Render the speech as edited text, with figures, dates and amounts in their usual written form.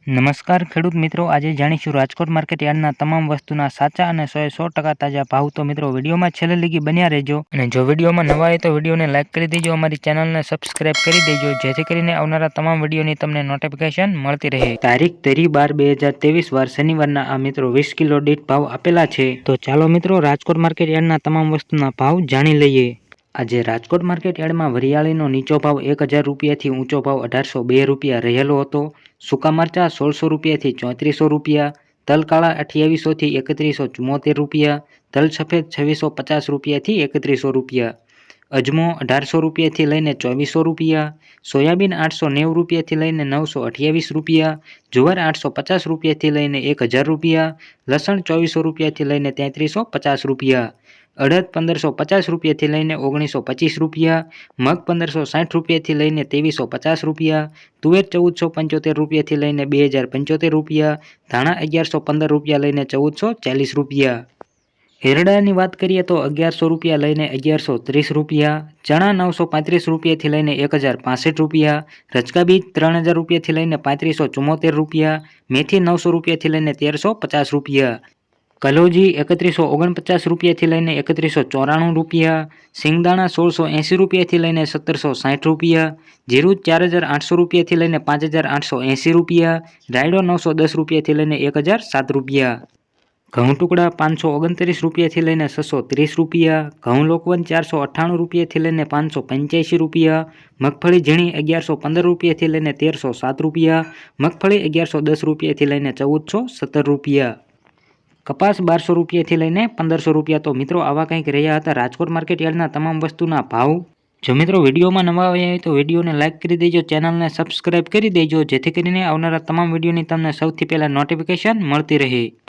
નમસ્કાર ખેડૂત મિત્રો, આજે જાણીશું રાજકોટ માર્કેટ યાર્ડના તમામ વસ્તુના સાચા અને 100% તાજા ભાવ। તો મિત્રો વિડીયોમાં છેલ્લે લગી બન્યા રહેજો અને જો વિડીયોમાં નવા હોય તો વિડીયોને લાઇક કરી દેજો, અમારી ચેનલને સબસ્ક્રાઇબ કરી દેજો જેથી કરીને આવનારા તમામ વિડીયોની તમને નોટિફિકેશન મળતી રહે। તારીખ 13/12/2023 વાર શનિવારના આ મિત્રો 20 કિલો દીઠ ભાવ આપેલા છે। તો ચાલો મિત્રો રાજકોટ માર્કેટ યાર્ડના તમામ વસ્તુના ભાવ જાણી લઈએ। આજે રાજકોટ માર્કેટ યાર્ડમાં વરિયાળીનો નીચો ભાવ 1000 રૂપિયાથી ઊંચો ભાવ 1802 રૂપિયા રહેલો હતો। સૂકા મરચા 1600 રૂપિયાથી 3400 રૂપિયા, તલ કાળા 2800 થી 3174 રૂપિયા, તલ સફેદ 2650 રૂપિયાથી 3100 રૂપિયા, અજમો 1800 રૂપિયાથી લઈને 2400 રૂપિયા, સોયાબીન 890 રૂપિયાથી લઈને 928 રૂપિયા, જુવાર 850 રૂપિયાથી લઈને 1000 રૂપિયા, લસણ 2400 રૂપિયાથી લઈને 3350 રૂપિયા, અડદ 1550 રૂપિયાથી લઈને 1925 રૂપિયા, મગ 1560 રૂપિયાથી લઈને 2350 રૂપિયા, તુવેર 1475 રૂપિયાથી લઈને 2075 રૂપિયા, ધાણા 1115 રૂપિયા લઈને 1440 રૂપિયા। એરડાની વાત કરીએ તો 1100 રૂપિયા લઈને 1130 રૂપિયા, ચણા 935 રૂપિયાથી લઈને 1065 રૂપિયા, રચકા બીજ 3000 રૂપિયાથી લઈને 3574 રૂપિયા, મેથી 900 રૂપિયાથી લઈને 1350 રૂપિયા, કલોજી 3149 રૂપિયાથી લઈને 3194 રૂપિયા, સિંગદાણા 1680 રૂપિયાથી લઈને 1760 રૂપિયા, જીરું 4800 રૂપિયાથી લઈને 5880 રૂપિયા, રાયડો 910 રૂપિયાથી લઈને 1007 રૂપિયા, ઘઉં ટુકડા 529 રૂપિયાથી લઈને 630 રૂપિયા, ઘઉં લોકવન 498 રૂપિયાથી લઈને 585 રૂપિયા, મગફળી ઝીણી 1115 રૂપિયાથી લઈને 1307 રૂપિયા, મગફળી 1110 રૂપિયાથી લઈને 1417 રૂપિયા, કપાસ 1200 રૂપિયાથી લઈને 1500 રૂપિયા। તો મિત્રો આવા કંઈક રહ્યા હતા રાજકોટ માર્કેટ યાર્ડના તમામ વસ્તુના ભાવ। જો મિત્રો વિડીયોમાં નવા આવ્યા હોય તો વિડીયોને લાઇક કરી દેજો, ચેનલને સબસ્ક્રાઇબ કરી દેજો જેથી કરીને આવનારા તમામ વિડીયોની તમને સૌથી પહેલા નોટિફિકેશન મળતી રહે।